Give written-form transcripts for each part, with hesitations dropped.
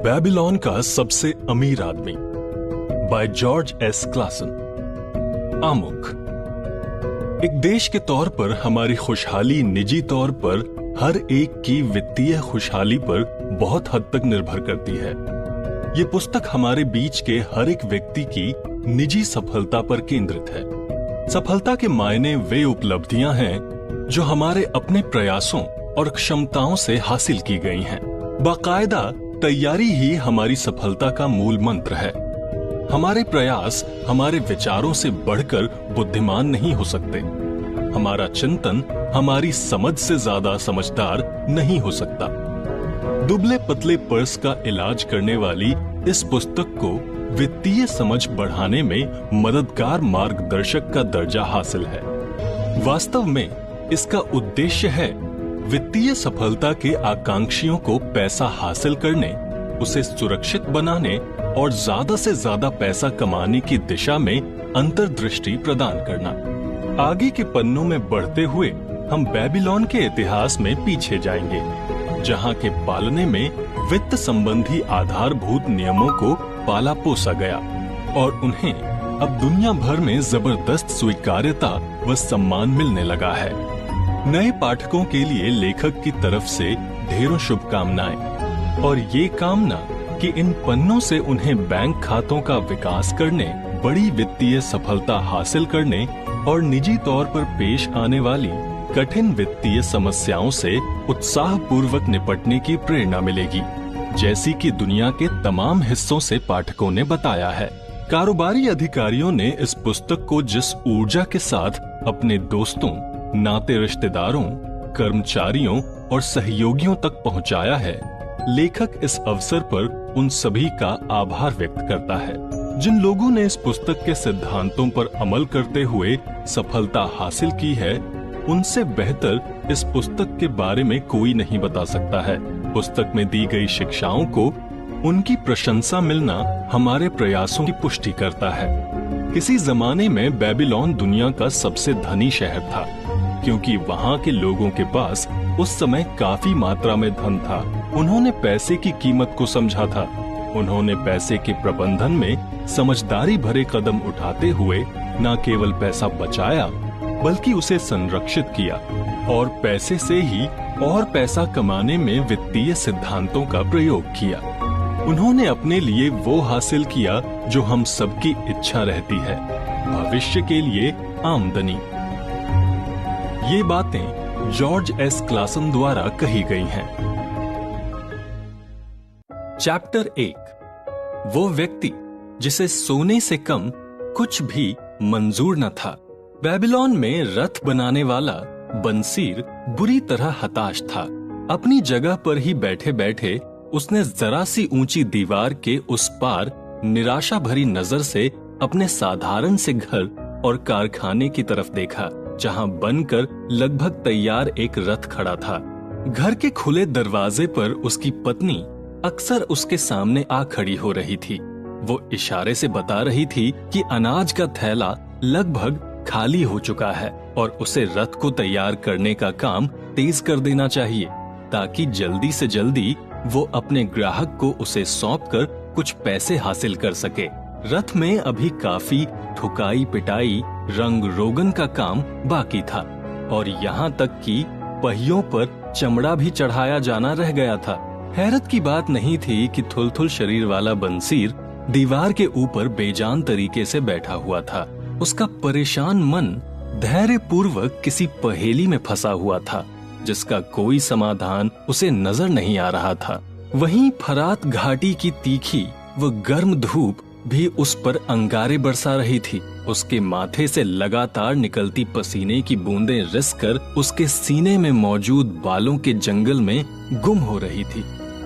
Babylon का सबसे अमीर आदमी बाय जॉर्ज एस क्लासन। आमुख। एक देश के तौर पर हमारी खुशहाली निजी तौर पर हर एक की वित्तीय खुशहाली पर बहुत हद तक निर्भर करती है। ये पुस्तक हमारे बीच के हर एक व्यक्ति की निजी सफलता पर केंद्रित है। सफलता के मायने वे उपलब्धियां हैं जो हमारे अपने प्रयासों और क्षमताओं से हासिल की गई हैं। बाकायदा तैयारी ही हमारी सफलता का मूल मंत्र है। हमारे प्रयास हमारे विचारों से बढ़कर बुद्धिमान नहीं हो सकते। हमारा चिंतन हमारी समझ से ज्यादा समझदार नहीं हो सकता। दुबले पतले पर्स का इलाज करने वाली इस पुस्तक को वित्तीय समझ बढ़ाने में मददगार मार्गदर्शक का दर्जा हासिल है। वास्तव में इसका उद्देश्य है वित्तीय सफलता के आकांक्षियों को पैसा हासिल करने, उसे सुरक्षित बनाने और ज्यादा से ज्यादा पैसा कमाने की दिशा में अंतर्दृष्टि प्रदान करना। आगे के पन्नों में बढ़ते हुए हम बेबीलोन के इतिहास में पीछे जाएंगे, जहां के पालने में वित्त संबंधी आधारभूत नियमों को पाला पोसा गया और उन्हें अब दुनिया भर में जबरदस्त स्वीकार्यता व सम्मान मिलने लगा है। नए पाठकों के लिए लेखक की तरफ से ढेरों शुभकामनाएं और ये कामना कि इन पन्नों से उन्हें बैंक खातों का विकास करने, बड़ी वित्तीय सफलता हासिल करने और निजी तौर पर पेश आने वाली कठिन वित्तीय समस्याओं से उत्साहपूर्वक निपटने की प्रेरणा मिलेगी, जैसी कि दुनिया के तमाम हिस्सों से पाठकों ने बताया है। कारोबारी अधिकारियों ने इस पुस्तक को जिस ऊर्जा के साथ अपने दोस्तों, नाते रिश्तेदारों, कर्मचारियों और सहयोगियों तक पहुंचाया है, लेखक इस अवसर पर उन सभी का आभार व्यक्त करता है। जिन लोगों ने इस पुस्तक के सिद्धांतों पर अमल करते हुए सफलता हासिल की है, उनसे बेहतर इस पुस्तक के बारे में कोई नहीं बता सकता है। पुस्तक में दी गई शिक्षाओं को उनकी प्रशंसा मिलना हमारे प्रयासों की पुष्टि करता है। किसी जमाने में बेबीलोन दुनिया का सबसे धनी शहर था, क्योंकि वहाँ के लोगों के पास उस समय काफी मात्रा में धन था। उन्होंने पैसे की कीमत को समझा था। उन्होंने पैसे के प्रबंधन में समझदारी भरे कदम उठाते हुए न केवल पैसा बचाया, बल्कि उसे संरक्षित किया और पैसे से ही और पैसा कमाने में वित्तीय सिद्धांतों का प्रयोग किया। उन्होंने अपने लिए वो हासिल किया जो हम सबकी इच्छा रहती है, भविष्य के लिए आमदनी। ये बातें जॉर्ज एस क्लासन द्वारा कही गई हैं। चैप्टर 1। वो व्यक्ति जिसे सोने से कम कुछ भी मंजूर न था। बेबीलोन में रथ बनाने वाला बंसीर बुरी तरह हताश था। अपनी जगह पर ही बैठे बैठे उसने जरा सी ऊंची दीवार के उस पार निराशा भरी नजर से अपने साधारण से घर और कारखाने की तरफ देखा, जहां बनकर लगभग तैयार एक रथ खड़ा था। घर के खुले दरवाजे पर उसकी पत्नी अक्सर उसके सामने आ खड़ी हो रही थी। वो इशारे से बता रही थी कि अनाज का थैला लगभग खाली हो चुका है और उसे रथ को तैयार करने का काम तेज कर देना चाहिए, ताकि जल्दी से जल्दी वो अपने ग्राहक को उसे सौंपकर कुछ पैसे हासिल कर सके। रथ में अभी काफी ठुकाई पिटाई, रंग रोगन का काम बाकी था और यहाँ तक कि पहियों पर चमड़ा भी चढ़ाया जाना रह गया था। हैरत की बात नहीं थी कि थुलथुल शरीर वाला बंसीर दीवार के ऊपर बेजान तरीके से बैठा हुआ था। उसका परेशान मन धैर्यपूर्वक किसी पहेली में फंसा हुआ था, जिसका कोई समाधान उसे नजर नहीं आ रहा था। वहीं फरात घाटी की तीखी व गर्म धूप भी उस पर अंगारे बरसा रही थी। उसके माथे से लगातार निकलती पसीने की बूंदें रिसकर उसके सीने में मौजूद बालों के जंगल में गुम हो रही थी।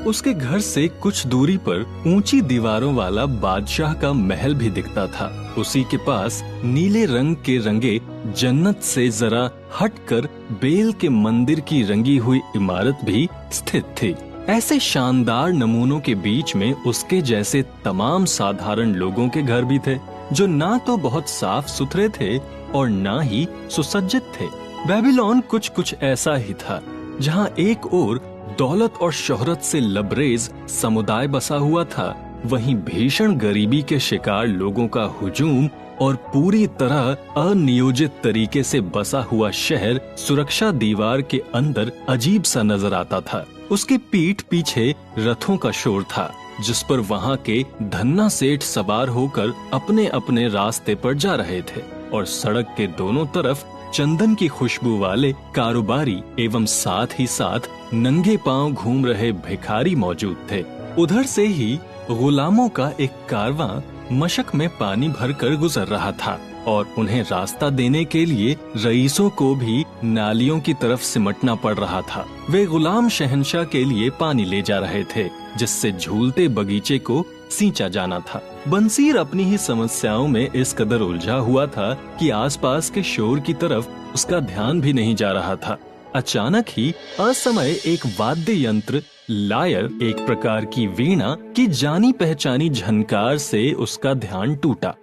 उसके घर से कुछ दूरी पर ऊंची दीवारों वाला बादशाह का महल भी दिखता था। उसी के पास नीले रंग के रंगे जन्नत से जरा हटकर बेल के मंदिर की रंगी हुई इमारत भी स्थित थी। ऐसे शानदार नमूनों के बीच में उसके जैसे तमाम साधारण लोगों के घर भी थे, जो ना तो बहुत साफ सुथरे थे और ना ही सुसज्जित थे। बेबीलोन कुछ कुछ ऐसा ही था, जहाँ एक ओर दौलत और शोहरत से लबरेज समुदाय बसा हुआ था, वहीं भीषण गरीबी के शिकार लोगों का हुजूम और पूरी तरह अनियोजित तरीके से बसा हुआ शहर सुरक्षा दीवार के अंदर अजीब सा नजर आता था। उसके पीठ पीछे रथों का शोर था, जिस पर वहां के धन्ना सेठ सवार होकर अपने अपने रास्ते पर जा रहे थे, और सड़क के दोनों तरफ चंदन की खुशबू वाले कारोबारी एवं साथ ही साथ नंगे पांव घूम रहे भिखारी मौजूद थे। उधर से ही गुलामों का एक कारवां मशक में पानी भरकर गुजर रहा था, और उन्हें रास्ता देने के लिए रईसों को भी नालियों की तरफ सिमटना पड़ रहा था। वे गुलाम शहंशाह के लिए पानी ले जा रहे थे, जिससे झूलते बगीचे को सींचा जाना था। बंसीर अपनी ही समस्याओं में इस कदर उलझा हुआ था कि आसपास के शोर की तरफ उसका ध्यान भी नहीं जा रहा था। अचानक ही असमय एक वाद्य यंत्र लायर, एक प्रकार की वीणा की जानी पहचानी झनकार से उसका ध्यान टूटा।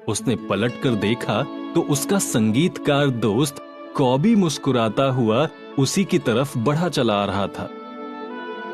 उसने पलटकर देखा तो उसका संगीतकार दोस्त कॉबी मुस्कुराता हुआ उसी की तरफ बढ़ा चला आ रहा था।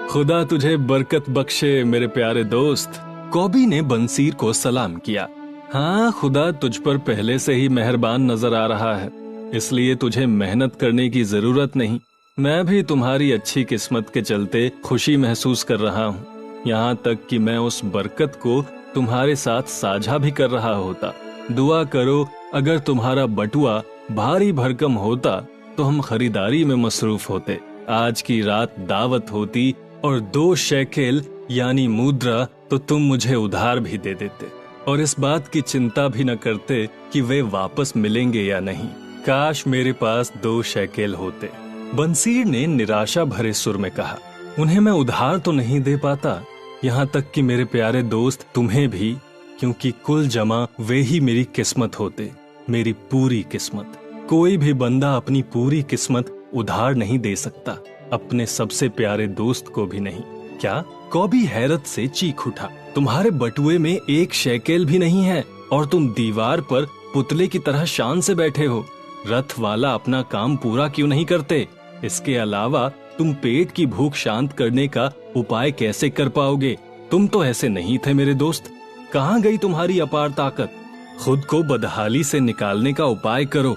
खुदा तुझे बरकत बख्शे मेरे प्यारे दोस्त, कॉबी ने बंसीर को सलाम किया। हाँ, खुदा तुझ पर पहले से ही मेहरबान नजर आ रहा है, इसलिए तुझे मेहनत करने की जरूरत नहीं। मैं भी तुम्हारी अच्छी किस्मत के चलते खुशी महसूस कर रहा हूँ, यहाँ तक कि मैं उस बरकत को तुम्हारे साथ साझा भी कर रहा होता। दुआ करो, अगर तुम्हारा बटुआ भारी भरकम होता तो हम खरीदारी में मसरूफ होते। आज की रात दावत होती और 2 शेकेल यानी मुद्रा तो तुम मुझे उधार भी दे देते, और इस बात की चिंता भी न करते कि वे वापस मिलेंगे या नहीं। काश मेरे पास 2 शेकेल होते। बंसीर ने निराशा भरे सुर में कहा, उन्हें मैं उधार तो नहीं दे पाता, यहाँ तक कि मेरे प्यारे दोस्त तुम्हें भी, क्योंकि कुल जमा वे ही मेरी किस्मत होते, मेरी पूरी किस्मत। कोई भी बंदा अपनी पूरी किस्मत उधार नहीं दे सकता, अपने सबसे प्यारे दोस्त को भी नहीं। क्या? कॉबी हैरत से चीख उठा, तुम्हारे बटुए में 1 शेकेल भी नहीं है और तुम दीवार पर पुतले की तरह शान से बैठे हो। रथ वाला अपना काम पूरा क्यों नहीं करते? इसके अलावा तुम पेट की भूख शांत करने का उपाय कैसे कर पाओगे? तुम तो ऐसे नहीं थे मेरे दोस्त। कहाँ गई तुम्हारी अपार ताकत? खुद को बदहाली से निकालने का उपाय करो।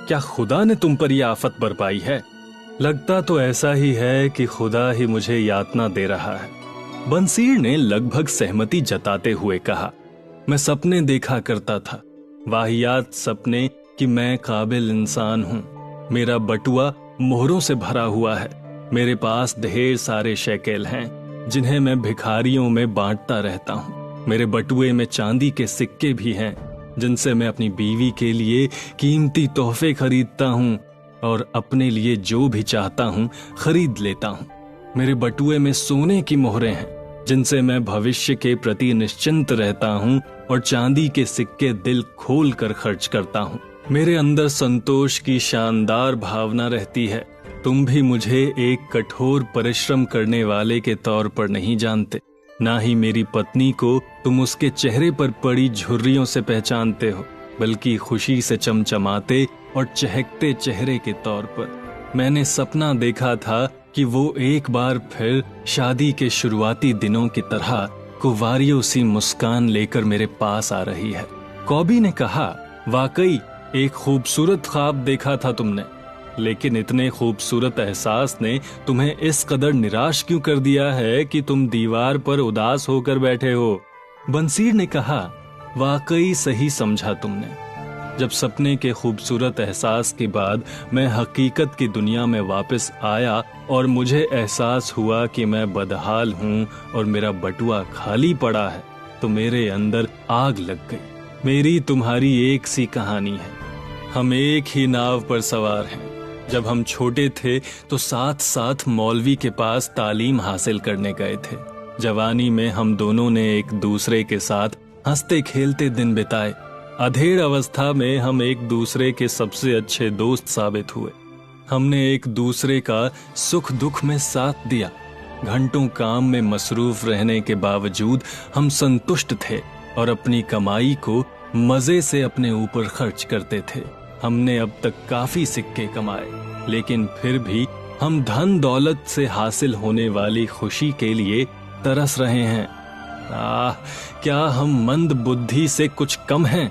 क्या खुदा ने तुम पर यह आफत बरपाई है? लगता तो ऐसा ही है कि खुदा ही मुझे यातना दे रहा है, बंसीर ने लगभग सहमति जताते हुए कहा। मैं सपने देखा करता था, वाहियात सपने कि मैं काबिल इंसान हूँ। मेरा बटुआ मोहरों से भरा हुआ है, मेरे पास ढेर सारे शेकेल हैं जिन्हें मैं भिखारियों में बांटता रहता हूँ। मेरे बटुए में चांदी के सिक्के भी हैं जिनसे मैं अपनी बीवी के लिए कीमती तोहफे खरीदता हूँ और अपने लिए जो भी चाहता हूँ खरीद लेता हूँ। मेरे बटुए में सोने की मोहरें हैं जिनसे मैं भविष्य के प्रति निश्चिंत रहता हूँ और चांदी के सिक्के दिल खोल कर खर्च करता हूँ। मेरे अंदर संतोष की शानदार भावना रहती है। तुम भी मुझे एक कठोर परिश्रम करने वाले के तौर पर नहीं जानते, ना ही मेरी पत्नी को तुम उसके चेहरे पर पड़ी झुर्रियों से पहचानते हो, बल्कि खुशी से चमचमाते और चहकते चेहरे के तौर पर। मैंने सपना देखा था कि वो एक बार फिर शादी के शुरुआती दिनों की तरह कुंवारियों सी मुस्कान लेकर मेरे पास आ रही है। कॉबी ने कहा, वाकई एक खूबसूरत ख्वाब देखा था तुमने, लेकिन इतने खूबसूरत एहसास ने तुम्हें इस कदर निराश क्यों कर दिया है कि तुम दीवार पर उदास होकर बैठे हो? बंसीर ने कहा, वाकई सही समझा तुमने। जब सपने के खूबसूरत एहसास के बाद मैं हकीकत की दुनिया में वापस आया और मुझे एहसास हुआ कि मैं बदहाल हूँ और मेरा बटुआ खाली पड़ा है, तो मेरे अंदर आग लग गई। मेरी तुम्हारी एक सी कहानी है। हम एक ही नाव पर सवार हैं। जब हम छोटे थे तो साथ साथ मौलवी के पास तालीम हासिल करने गए थे। जवानी में हम दोनों ने एक दूसरे के साथ हंसते खेलते दिन बिताए। अधेड़ अवस्था में हम एक दूसरे के सबसे अच्छे दोस्त साबित हुए। हमने एक दूसरे का सुख दुख में साथ दिया। घंटों काम में मसरूफ रहने के बावजूद हम संतुष्ट थे और अपनी कमाई को मजे से अपने ऊपर खर्च करते थे। हमने अब तक काफी सिक्के कमाए, लेकिन फिर भी हम धन दौलत से हासिल होने वाली खुशी के लिए तरस रहे हैं। क्या हम मंद बुद्धि से कुछ कम हैं?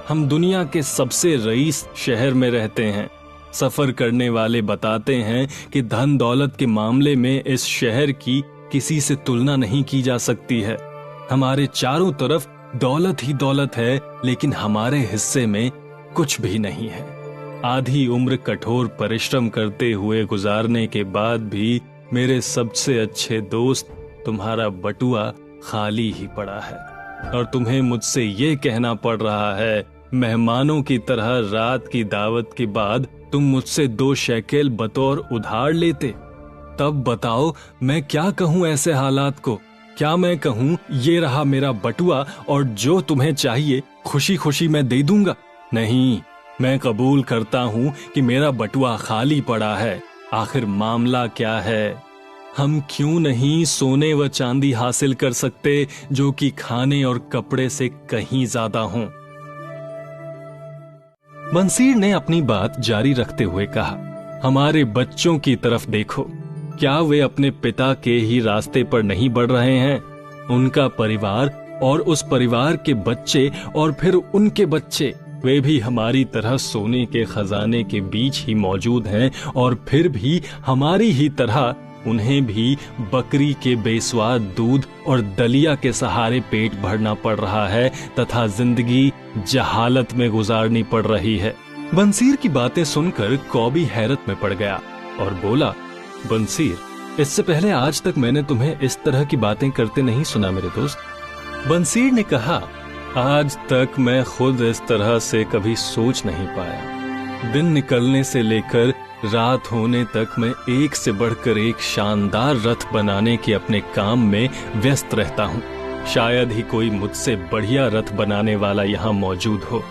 हम दुनिया के सबसे रईस शहर में रहते हैं। सफर करने वाले बताते हैं कि धन दौलत के मामले में इस शहर की किसी से तुलना नहीं की जा सकती है। हमारे चारों तरफ दौलत ही दौलत है, लेकिन हमारे हिस्से में कुछ भी नहीं है। आधी उम्र कठोर परिश्रम करते हुए गुजारने के बाद भी मेरे सबसे अच्छे दोस्त तुम्हारा बटुआ खाली ही पड़ा है, और तुम्हें मुझसे ये कहना पड़ रहा है मेहमानों की तरह रात की दावत के बाद तुम मुझसे 2 शेकेल बतौर उधार लेते। तब बताओ मैं क्या कहूं ऐसे हालात को? क्या मैं कहूं ये रहा मेरा बटुआ और जो तुम्हें चाहिए खुशी खुशी मैं दे दूंगा? नहीं, मैं कबूल करता हूं कि मेरा बटुआ खाली पड़ा है। आखिर मामला क्या है? हम क्यों नहीं सोने व चांदी हासिल कर सकते जो कि खाने और कपड़े से कहीं ज्यादा हों? बंसीर ने अपनी बात जारी रखते हुए कहा, हमारे बच्चों की तरफ देखो, क्या वे अपने पिता के ही रास्ते पर नहीं बढ़ रहे हैं? उनका परिवार और उस परिवार के बच्चे और फिर उनके बच्चे, वे भी हमारी तरह सोने के खजाने के बीच ही मौजूद हैं, और फिर भी हमारी ही तरह उन्हें भी बकरी के बेस्वाद दूध और दलिया के सहारे पेट भरना पड़ रहा है तथा जिंदगी जहालत में गुजारनी पड़ रही है। बंसीर की बातें सुनकर कॉबी हैरत में पड़ गया और बोला, बंसीर, इससे पहले आज तक मैंने तुम्हें इस तरह की बातें करते नहीं सुना मेरे दोस्त। बंसीर ने कहा, आज तक मैं खुद इस तरह से कभी सोच नहीं पाया। दिन निकलने से लेकर रात होने तक मैं एक से बढ़कर एक शानदार रथ बनाने के अपने काम में व्यस्त रहता हूँ। शायद ही कोई मुझसे बढ़िया रथ बनाने वाला यहाँ मौजूद हो।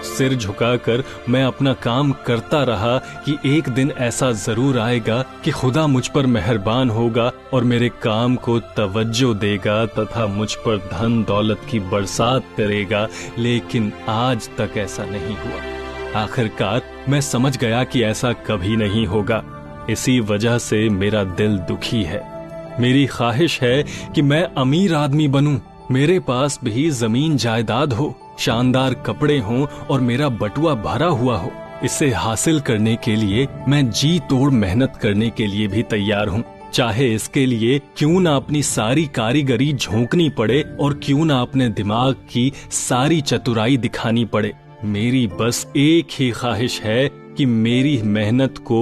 सिर झुकाकर मैं अपना काम करता रहा कि एक दिन ऐसा जरूर आएगा कि खुदा मुझ पर मेहरबान होगा और मेरे काम को तवज्जो देगा तथा मुझ पर धन दौलत की बरसात करेगा, लेकिन आज तक ऐसा नहीं हुआ। आखिरकार मैं समझ गया कि ऐसा कभी नहीं होगा। इसी वजह से मेरा दिल दुखी है। मेरी ख्वाहिश है कि मैं अमीर आदमी बनूं, मेरे पास भी जमीन जायदाद हो, शानदार कपड़े हों और मेरा बटुआ भरा हुआ हो। इसे हासिल करने के लिए मैं जी तोड़ मेहनत करने के लिए भी तैयार हूँ, चाहे इसके लिए क्यों ना अपनी सारी कारीगरी झोंकनी पड़े और क्यों ना अपने दिमाग की सारी चतुराई दिखानी पड़े। मेरी बस एक ही ख्वाहिश है कि मेरी मेहनत को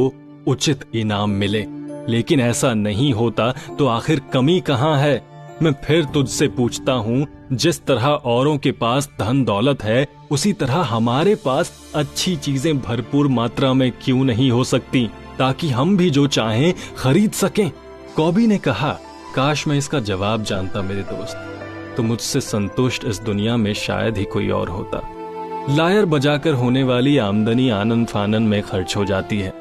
उचित इनाम मिले, लेकिन ऐसा नहीं होता तो आखिर कमी कहाँ है? मैं फिर तुझसे पूछता हूँ, जिस तरह औरों के पास धन दौलत है उसी तरह हमारे पास अच्छी चीजें भरपूर मात्रा में क्यों नहीं हो सकती, ताकि हम भी जो चाहें खरीद सकें? कॉबी ने कहा, काश मैं इसका जवाब जानता मेरे दोस्त, तो मुझसे संतुष्ट इस दुनिया में शायद ही कोई और होता। लायर बजाकर होने वाली आमदनी आनंद फानन में खर्च हो जाती है।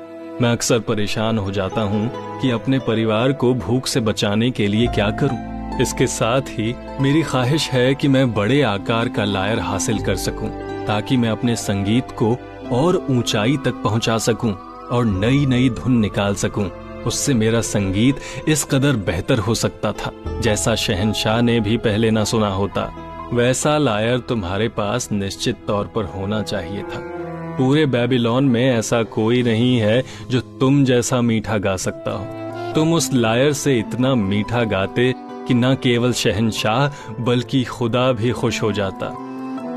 मैं अक्सर परेशान हो जाता हूँ कि अपने परिवार को भूख से बचाने के लिए क्या करूँ। इसके साथ ही मेरी ख्वाहिश है कि मैं बड़े आकार का लायर हासिल कर सकूं, ताकि मैं अपने संगीत को और ऊंचाई तक पहुंचा सकूं और नई नई धुन निकाल सकूं। उससे मेरा संगीत इस कदर बेहतर हो सकता था जैसा शहंशाह ने भी पहले ना सुना होता। वैसा लायर तुम्हारे पास निश्चित तौर पर होना चाहिए था। पूरे बेबीलोन में ऐसा कोई नहीं है जो तुम जैसा मीठा गा सकता हो। तुम उस लायर से इतना मीठा गाते कि न केवल शहंशाह बल्कि खुदा भी खुश हो जाता।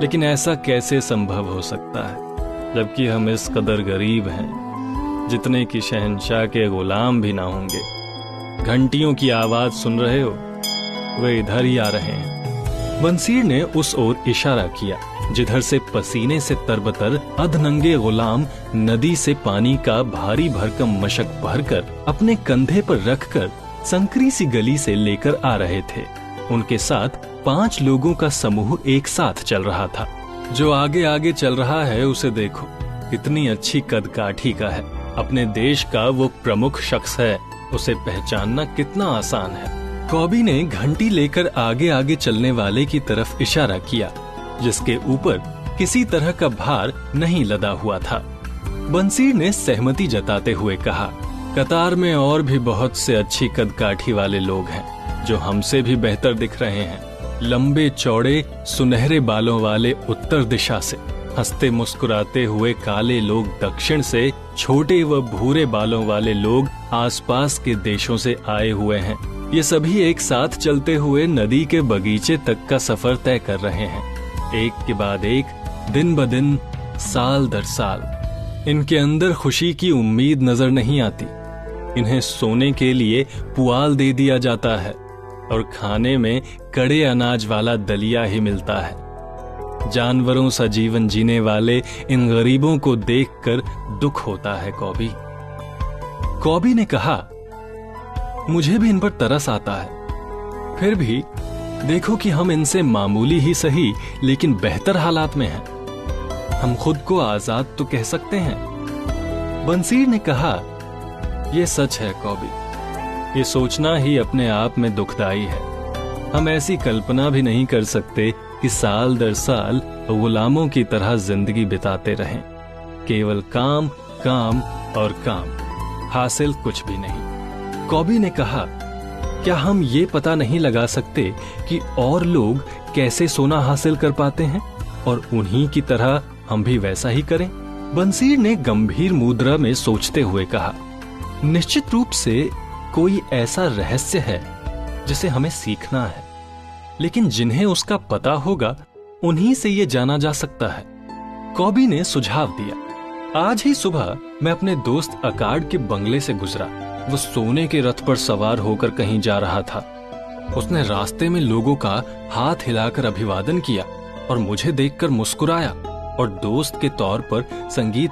लेकिन ऐसा कैसे संभव हो सकता है, जबकि हम इस कदर गरीब हैं जितने कि शहंशाह के गुलाम भी ना होंगे। घंटियों की आवाज सुन रहे हो? वे इधर ही आ रहे हैं। बंसीर ने उस ओर इशारा किया जिधर से पसीने से तरबतर अधनंगे गुलाम नदी से पानी का भारी भरकम मशक भरकर अपने कंधे पर रखकर संकरी सी गली से लेकर आ रहे थे। उनके साथ 5 लोगों का समूह एक साथ चल रहा था। जो आगे आगे चल रहा है उसे देखो, कितनी अच्छी कदकाठी का है। अपने देश का वो प्रमुख शख्स है, उसे पहचानना कितना आसान है। कॉबी ने घंटी लेकर आगे आगे चलने वाले की तरफ इशारा किया, जिसके ऊपर किसी तरह का भार नहीं लदा हुआ था। बंसीर ने सहमति जताते हुए कहा, कतार में और भी बहुत से अच्छी कदकाठी वाले लोग हैं जो हमसे भी बेहतर दिख रहे हैं। लंबे चौड़े सुनहरे बालों वाले उत्तर दिशा से, हंसते मुस्कुराते हुए काले लोग दक्षिण से, छोटे व भूरे बालों वाले लोग आसपास के देशों से आए हुए हैं। ये सभी एक साथ चलते हुए नदी के बगीचे तक का सफर तय कर रहे हैं, एक के बाद एक, दिन ब दिन, साल दर साल। इनके अंदर खुशी की उम्मीद नजर नहीं आती। इन्हें सोने के लिए पुआल दे दिया जाता है और खाने में कड़े अनाज वाला दलिया ही मिलता है। जानवरों सा जीवन जीने वाले इन गरीबों को देखकर दुख होता है कॉबी। कॉबी ने कहा, मुझे भी इन पर तरस आता है। फिर भी देखो कि हम इनसे मामूली ही सही लेकिन बेहतर हालात में हैं। हम खुद को आजाद तो कह सकते हैं। बंसीर ने कहा, यह सच है कॉबी। ये सोचना ही अपने आप में दुखदाई है। हम ऐसी कल्पना भी नहीं कर सकते कि साल दर साल गुलामों की तरह जिंदगी बिताते रहें, केवल काम, काम और काम, हासिल कुछ भी नहीं। कॉबी ने कहा, क्या हम ये पता नहीं लगा सकते कि और लोग कैसे सोना हासिल कर पाते हैं और उन्हीं की तरह हम भी वैसा ही करें? बंसीर ने गंभीर मुद्रा में सोचते हुए कहा, निश्चित रूप से कोई ऐसा रहस्य है जिसे हमें सीखना है, लेकिन जिन्हें उसका पता होगा उन्हीं से ये जाना जा सकता है। कॉबी ने सुझाव दिया, आज ही सुबह मैं अपने दोस्त अकार्ड के बंगले से गुजरा। वो सोने के रथ पर सवार होकर कहीं जा रहा था। उसने रास्ते में लोगों का हाथ हिलाकर अभिवादन किया और मुझे देखकर मुस्कुराया और दोस्त के तौर पर संगीत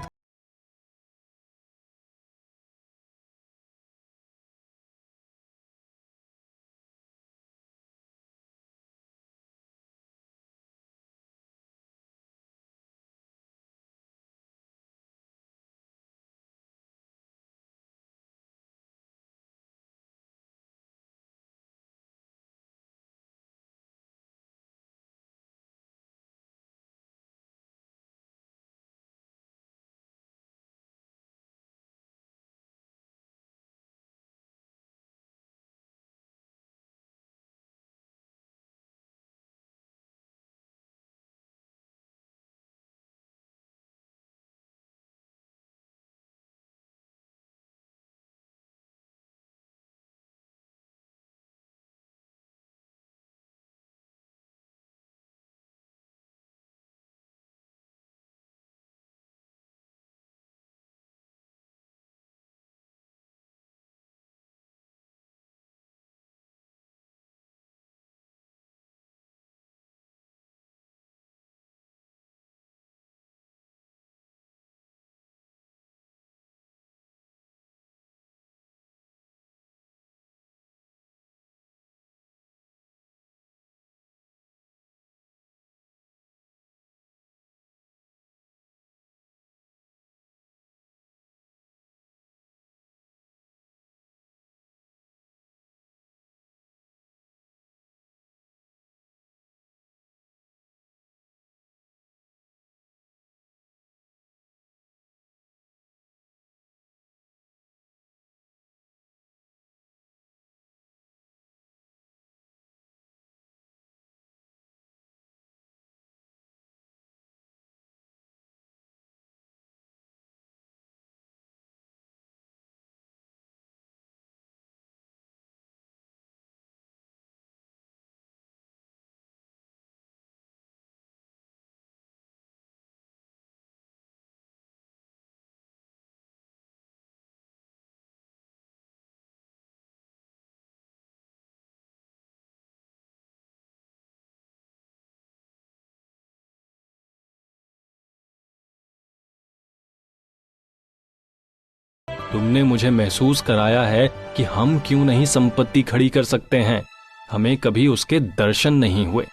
तुमने मुझे महसूस कराया है कि हम क्यों नहीं संपत्ति खड़ी कर सकते हैं। हमें कभी उसके दर्शन नहीं हुए।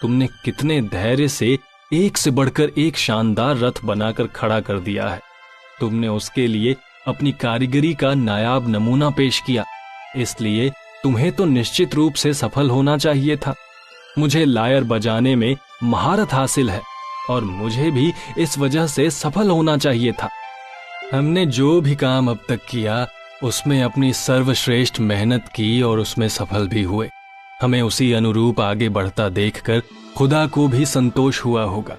तुमने कितने धैर्य से एक से बढ़कर एक शानदार रथ बनाकर खड़ा कर दिया है। तुमने उसके लिए अपनी कारीगरी का नायाब नमूना पेश किया, इसलिए तुम्हें तो निश्चित रूप से सफल होना चाहिए था। मुझे लायर बजाने में महारत हासिल है और मुझे भी इस वजह से सफल होना चाहिए था। हमने जो भी काम अब तक किया उसमें अपनी सर्वश्रेष्ठ मेहनत की और उसमें सफल भी हुए। हमें उसी अनुरूप आगे बढ़ता देखकर खुदा को भी संतोष हुआ होगा।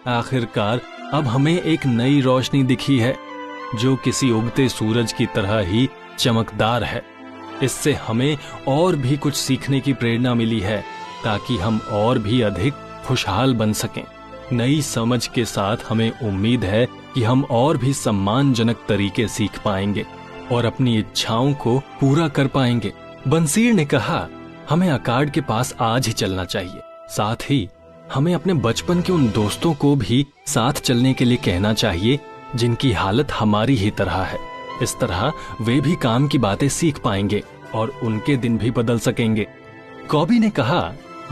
आखिरकार अब हमें एक नई रोशनी दिखी है जो किसी उगते सूरज की तरह ही चमकदार है। इससे हमें और भी कुछ सीखने की प्रेरणा मिली है ताकि हम और भी अधिक खुशहाल बन सकें। नई समझ के साथ हमें उम्मीद है कि हम और भी सम्मानजनक तरीके सीख पाएंगे और अपनी इच्छाओं को पूरा कर पाएंगे। बंसीर ने कहा, हमें अकार्ड के पास आज ही चलना चाहिए। साथ ही हमें अपने बचपन के उन दोस्तों को भी साथ चलने के लिए कहना चाहिए जिनकी हालत हमारी ही तरह है। इस तरह वे भी काम की बातें सीख पाएंगे और उनके दिन भी बदल सकेंगे। कॉबी ने कहा,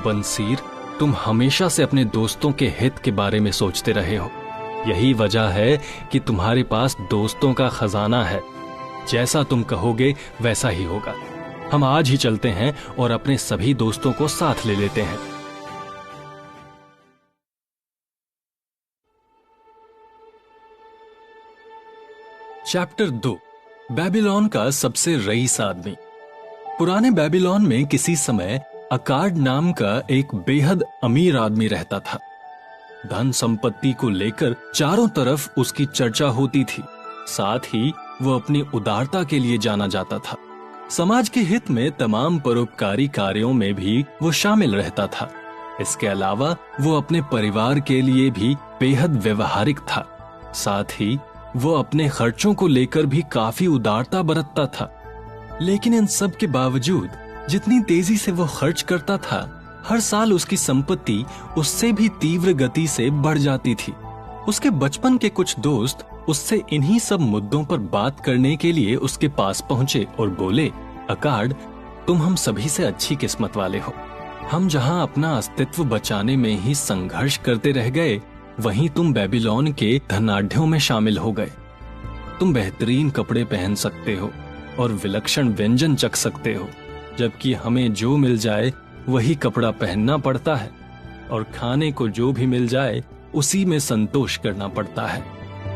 बंसीर, तुम हमेशा से अपने दोस्तों के हित के बारे में सोचते रहे हो। यही वजह है कि तुम्हारे पास दोस्तों का खजाना है। जैसा तुम कहोगे वैसा ही होगा। हम आज ही चलते हैं और अपने सभी दोस्तों को साथ ले लेते हैं। चैप्टर 2, बेबीलोन का सबसे रईस आदमी। पुराने बेबीलोन में किसी समय अकार्ड नाम का एक बेहद अमीर आदमी रहता था। धन संपत्ति को लेकर चारों तरफ उसकी चर्चा होती थी। साथ ही वो अपनी उदारता के लिए जाना जाता था। समाज के हित में तमाम परोपकारी कार्यों में भी वो शामिल रहता था। इसके अलावा वो अपने परिवार के लिए भी बेहद व्यवहारिक था। साथ ही वो अपने खर्चों को लेकर भी काफी उदारता बरतता था। लेकिन इन सब के बावजूद जितनी तेजी से वो खर्च करता था, हर साल उसकी संपत्ति उससे भी तीव्र गति से बढ़ जाती थी। उसके बचपन के कुछ दोस्त उससे इन्हीं सब मुद्दों पर बात करने के लिए उसके पास पहुंचे और बोले, अकार्ड, तुम हम सभी से अच्छी किस्मत वाले हो। हम जहां अपना अस्तित्व बचाने में ही संघर्ष करते रह गए, वहीं तुम बेबीलोन के धनाढ्यों में शामिल हो गए। तुम बेहतरीन कपड़े पहन सकते हो और विलक्षण व्यंजन चख सकते हो, जबकि हमें जो मिल जाए वही कपड़ा पहनना पड़ता है और खाने को जो भी मिल जाए उसी में संतोष करना पड़ता है।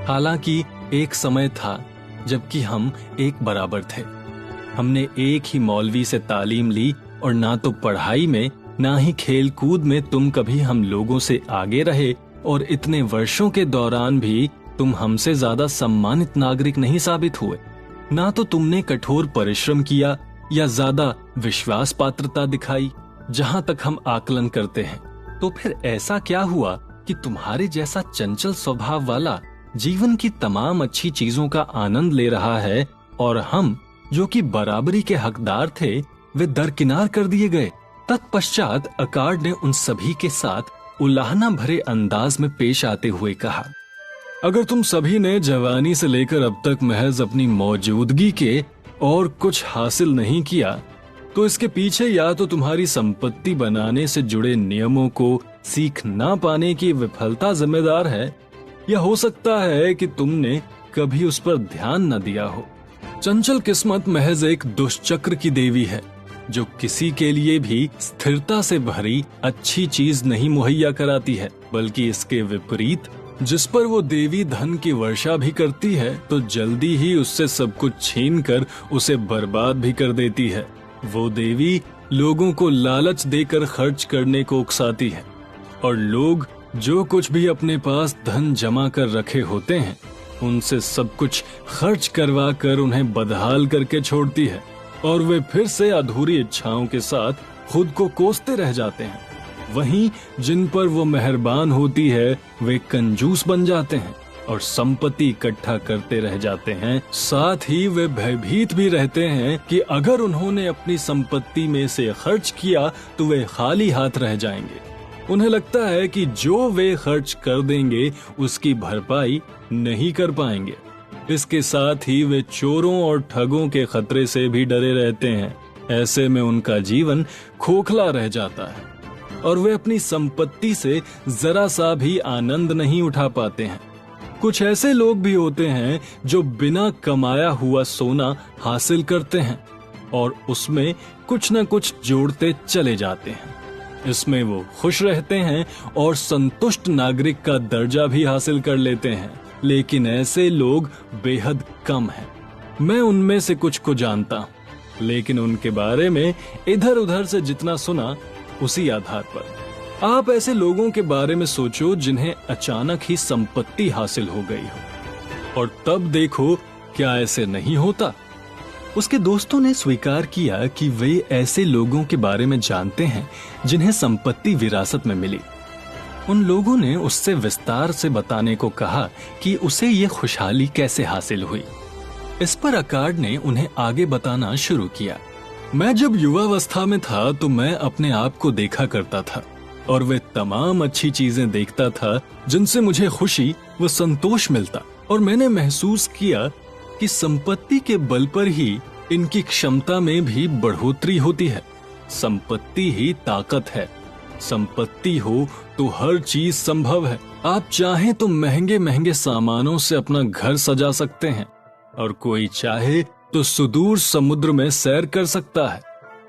हालांकि एक समय था जबकि हम एक बराबर थे। हमने एक ही मौलवी से तालीम ली और ना तो पढ़ाई में ना ही खेल कूद में तुम कभी हम लोगों से आगे रहे, और इतने वर्षों के दौरान भी तुम हमसे ज्यादा सम्मानित नागरिक नहीं साबित हुए। ना तो तुमने कठोर परिश्रम किया या ज्यादा विश्वास पात्रता दिखाई। जहां तक हम आकलन करते हैं, तो फिर ऐसा क्या हुआ कि तुम्हारे जैसा चंचल स्वभाव वाला जीवन की तमाम अच्छी चीजों का आनंद ले रहा है और हम जो कि बराबरी के हकदार थे वे दरकिनार कर दिए गए। तत्पश्चात अकार्ड ने उन सभी के साथ उलाहना भरे अंदाज में पेश आते हुए कहा, अगर तुम सभी ने जवानी से लेकर अब तक महज अपनी मौजूदगी के और कुछ हासिल नहीं किया, तो इसके पीछे या तो तुम्हारी संपत्ति बनाने से जुड़े नियमों को सीख ना पाने की विफलता जिम्मेदार है, या हो सकता है कि तुमने कभी उस पर ध्यान न दिया हो। चंचल किस्मत महज एक दुष्चक्र की देवी है जो किसी के लिए भी स्थिरता से भरी अच्छी चीज नहीं मुहैया कराती है, बल्कि इसके विपरीत जिस पर वो देवी धन की वर्षा भी करती है तो जल्दी ही उससे सब कुछ छीन कर उसे बर्बाद भी कर देती है। वो देवी लोगों को लालच देकर खर्च करने को उकसाती है और लोग जो कुछ भी अपने पास धन जमा कर रखे होते हैं उनसे सब कुछ खर्च करवा कर उन्हें बदहाल करके छोड़ती है और वे फिर से अधूरी इच्छाओं के साथ खुद को कोसते रह जाते हैं। वहीं जिन पर वो मेहरबान होती है वे कंजूस बन जाते हैं और संपत्ति इकट्ठा करते रह जाते हैं। साथ ही वे भयभीत भी रहते हैं कि अगर उन्होंने अपनी संपत्ति में से खर्च किया तो वे खाली हाथ रह जाएंगे। उन्हें लगता है कि जो वे खर्च कर देंगे उसकी भरपाई नहीं कर पाएंगे। इसके साथ ही वे चोरों और ठगों के खतरे से भी डरे रहते हैं। ऐसे में उनका जीवन खोखला रह जाता है और वे अपनी संपत्ति से जरा सा भी आनंद नहीं उठा पाते हैं। कुछ ऐसे लोग भी होते हैं जो बिना कमाया हुआ सोना हासिल करते हैं और उसमें कुछ न कुछ जोड़ते चले जाते हैं। इसमें वो खुश रहते हैं और संतुष्ट नागरिक का दर्जा भी हासिल कर लेते हैं, लेकिन ऐसे लोग बेहद कम हैं। मैं उनमें से कुछ को जानता हूं, लेकिन उनके बारे में इधर उधर से जितना सुना उसी आधार पर। आप ऐसे लोगों के बारे में सोचो जिन्हें अचानक ही संपत्ति हासिल हो गई हो, और तब देखो क्या ऐसे नहीं होता। उसके दोस्तों ने स्वीकार किया कि वे ऐसे लोगों के बारे में जानते हैं जिन्हें संपत्ति विरासत में मिली। उन लोगों ने उससे विस्तार से बताने को कहा कि उसे ये खुशहाली कैसे हासिल हुई। इस पर अकार्ड ने उन्हें आगे बताना शुरू किया। मैं जब युवावस्था में था तो मैं अपने आप को देखा करता था और वे तमाम अच्छी चीजें देखता था जिनसे मुझे खुशी व संतोष मिलता, और मैंने महसूस किया कि संपत्ति के बल पर ही इनकी क्षमता में भी बढ़ोतरी होती है। संपत्ति ही ताकत है। संपत्ति हो तो हर चीज संभव है। आप चाहें तो महंगे महंगे सामानों से अपना घर सजा सकते हैं, और कोई चाहे तो सुदूर समुद्र में सैर कर सकता है,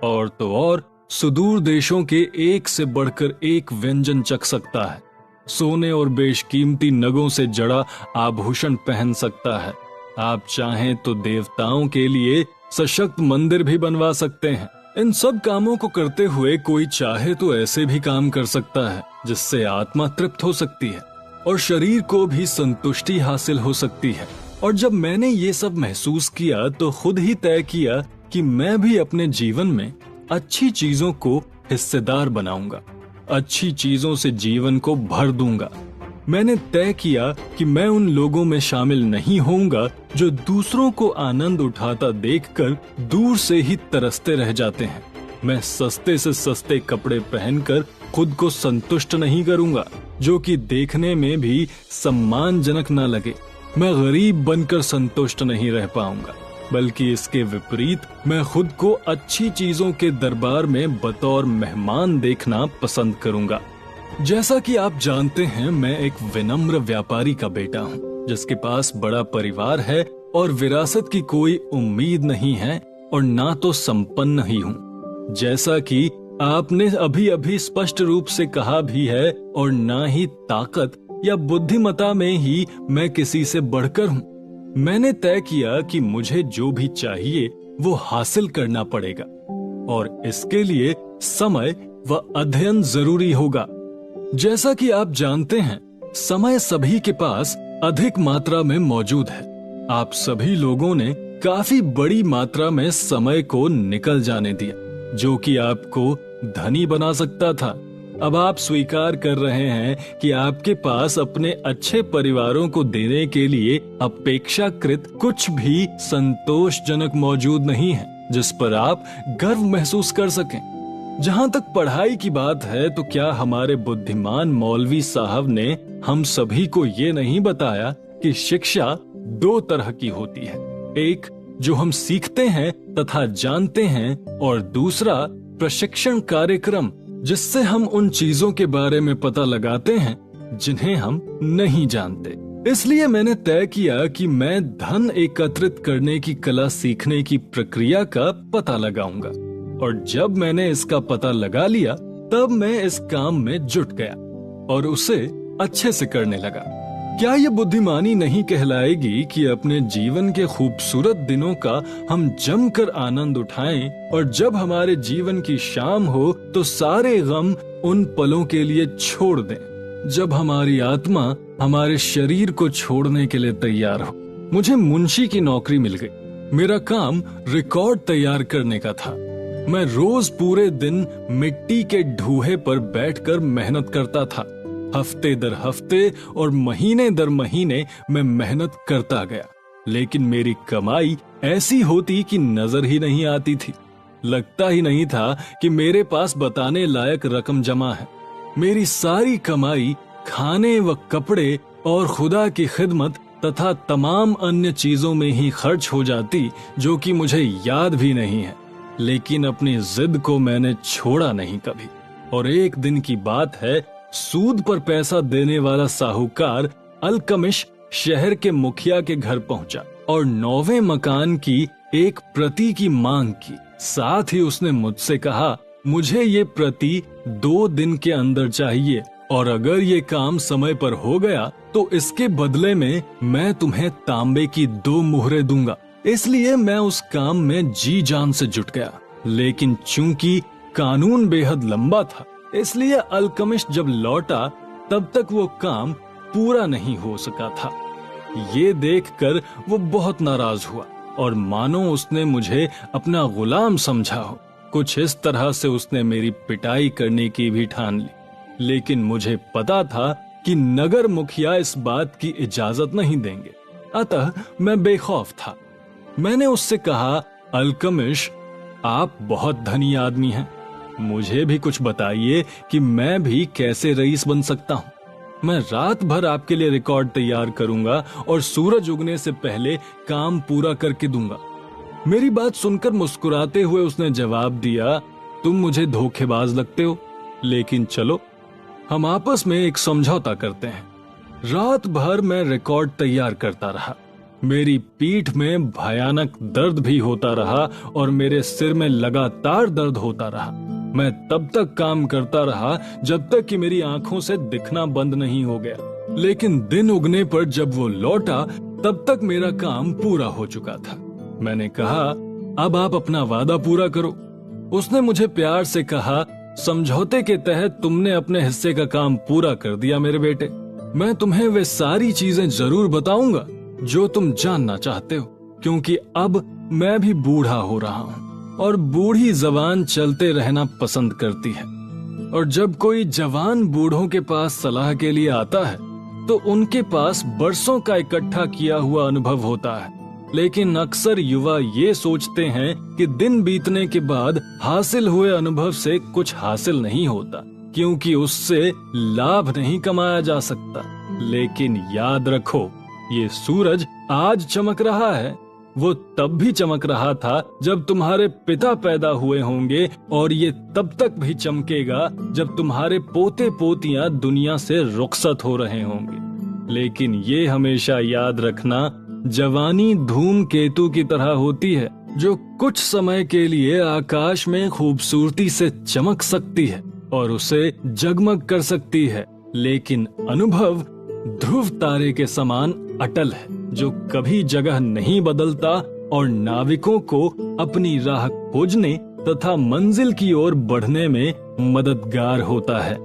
और तो और सुदूर देशों के एक से बढ़कर एक व्यंजन चख सकता है। सोने और बेशकीमती नगों से जड़ा आभूषण पहन सकता है। आप चाहें तो देवताओं के लिए सशक्त मंदिर भी बनवा सकते हैं। इन सब कामों को करते हुए कोई चाहे तो ऐसे भी काम कर सकता है जिससे आत्मा तृप्त हो सकती है और शरीर को भी संतुष्टि हासिल हो सकती है। और जब मैंने ये सब महसूस किया तो खुद ही तय किया कि मैं भी अपने जीवन में अच्छी चीजों को हिस्सेदार बनाऊंगा, अच्छी चीजों से जीवन को भर दूंगा। मैंने तय किया कि मैं उन लोगों में शामिल नहीं होऊंगा जो दूसरों को आनंद उठाता देखकर दूर से ही तरसते रह जाते हैं। मैं सस्ते से सस्ते कपड़े पहनकर खुद को संतुष्ट नहीं करूंगा जो कि देखने में भी सम्मानजनक न लगे। मैं गरीब बनकर संतुष्ट नहीं रह पाऊंगा, बल्कि इसके विपरीत मैं खुद को अच्छी चीजों के दरबार में बतौर मेहमान देखना पसंद करूंगा। जैसा कि आप जानते हैं, मैं एक विनम्र व्यापारी का बेटा हूँ जिसके पास बड़ा परिवार है और विरासत की कोई उम्मीद नहीं है और ना तो संपन्न ही हूँ, जैसा कि आपने अभी अभी स्पष्ट रूप से कहा भी है, और ना ही ताकत या बुद्धिमता में ही मैं किसी से बढ़कर हूँ। मैंने तय किया कि मुझे जो भी चाहिए वो हासिल करना पड़ेगा, और इसके लिए समय व अध्ययन जरूरी होगा। जैसा कि आप जानते हैं, समय सभी के पास अधिक मात्रा में मौजूद है। आप सभी लोगों ने काफी बड़ी मात्रा में समय को निकल जाने दिया, जो कि आपको धनी बना सकता था। अब आप स्वीकार कर रहे हैं कि आपके पास अपने अच्छे परिवारों को देने के लिए अपेक्षाकृत कुछ भी संतोषजनक मौजूद नहीं है जिस पर आप गर्व महसूस कर सकें। जहाँ तक पढ़ाई की बात है तो क्या हमारे बुद्धिमान मौलवी साहब ने हम सभी को ये नहीं बताया कि शिक्षा दो तरह की होती है, एक जो हम सीखते हैं तथा जानते हैं, और दूसरा प्रशिक्षण कार्यक्रम जिससे हम उन चीजों के बारे में पता लगाते हैं जिन्हें हम नहीं जानते। इसलिए मैंने तय किया कि मैं धन एकत्रित करने की कला सीखने की प्रक्रिया का पता लगाऊंगा, और जब मैंने इसका पता लगा लिया तब मैं इस काम में जुट गया और उसे अच्छे से करने लगा। क्या ये बुद्धिमानी नहीं कहलाएगी कि अपने जीवन के खूबसूरत दिनों का हम जमकर आनंद उठाएं, और जब हमारे जीवन की शाम हो तो सारे गम उन पलों के लिए छोड़ दें जब हमारी आत्मा हमारे शरीर को छोड़ने के लिए तैयार हो। मुझे मुंशी की नौकरी मिल गई। मेरा काम रिकॉर्ड तैयार करने का था। मैं रोज पूरे दिन मिट्टी के ढूहे पर बैठकर मेहनत करता था। हफ्ते दर हफ्ते और महीने दर महीने मैं मेहनत करता गया, लेकिन मेरी कमाई ऐसी होती कि नजर ही नहीं आती थी। लगता ही नहीं था कि मेरे पास बताने लायक रकम जमा है। मेरी सारी कमाई खाने व कपड़े और खुदा की खिदमत तथा तमाम अन्य चीजों में ही खर्च हो जाती, जो कि मुझे याद भी नहीं है। लेकिन अपनी जिद को मैंने छोड़ा नहीं कभी। और एक दिन की बात है, सूद पर पैसा देने वाला साहूकार अलकमिश शहर के मुखिया के घर पहुंचा और 9वें मकान की एक प्रति की मांग की। साथ ही उसने मुझसे कहा, मुझे ये प्रति 2 दिन के अंदर चाहिए, और अगर ये काम समय पर हो गया तो इसके बदले में मैं तुम्हें तांबे की 2 मुहरें दूंगा। इसलिए मैं उस काम में जी जान से जुट गया। लेकिन चूंकि कानून बेहद लंबा था, इसलिए अल्केमिस्ट जब लौटा तब तक वो काम पूरा नहीं हो सका था। ये देखकर वो बहुत नाराज हुआ और मानो उसने मुझे अपना गुलाम समझा हो। कुछ इस तरह से उसने मेरी पिटाई करने की भी ठान ली। लेकिन मुझे पता था कि नगर मुखिया इस बात की इजाजत नहीं देंगे, अतः मैं बेखौफ था। मैंने उससे कहा, अल्केमिस्ट, आप बहुत धनी आदमी हैं, मुझे भी कुछ बताइए कि मैं भी कैसे रईस बन सकता हूँ। मैं रात भर आपके लिए रिकॉर्ड तैयार करूंगा और सूरज उगने से पहले काम पूरा करके दूंगा। मेरी बात सुनकर मुस्कुराते हुए उसने जवाब दिया, तुम मुझे धोखेबाज लगते हो, लेकिन चलो हम आपस में एक समझौता करते हैं। रात भर मैं रिकॉर्ड तैयार करता रहा। मेरी पीठ में भयानक दर्द भी होता रहा और मेरे सिर में लगातार दर्द होता रहा। मैं तब तक काम करता रहा जब तक कि मेरी आंखों से दिखना बंद नहीं हो गया। लेकिन दिन उगने पर जब वो लौटा तब तक मेरा काम पूरा हो चुका था। मैंने कहा, अब आप अपना वादा पूरा करो। उसने मुझे प्यार से कहा, समझौते के तहत तुमने अपने हिस्से का काम पूरा कर दिया मेरे बेटे। मैं तुम्हें वे सारी चीजें जरूर बताऊंगा जो तुम जानना चाहते हो, क्योंकि अब मैं भी बूढ़ा हो रहा हूँ और बूढ़ी जबान चलते रहना पसंद करती है। और जब कोई जवान बूढ़ों के पास सलाह के लिए आता है तो उनके पास बरसों का इकट्ठा किया हुआ अनुभव होता है। लेकिन अक्सर युवा ये सोचते हैं कि दिन बीतने के बाद हासिल हुए अनुभव से कुछ हासिल नहीं होता, क्योंकि उससे लाभ नहीं कमाया जा सकता। लेकिन याद रखो, ये सूरज आज चमक रहा है, वो तब भी चमक रहा था जब तुम्हारे पिता पैदा हुए होंगे, और ये तब तक भी चमकेगा जब तुम्हारे पोते पोतियां दुनिया से रुखसत हो रहे होंगे। लेकिन ये हमेशा याद रखना, जवानी धूमकेतु की तरह होती है जो कुछ समय के लिए आकाश में खूबसूरती से चमक सकती है और उसे जगमग कर सकती है, लेकिन अनुभव ध्रुव तारे के समान अटल है जो कभी जगह नहीं बदलता और नाविकों को अपनी राह खोजने तथा मंजिल की ओर बढ़ने में मददगार होता है।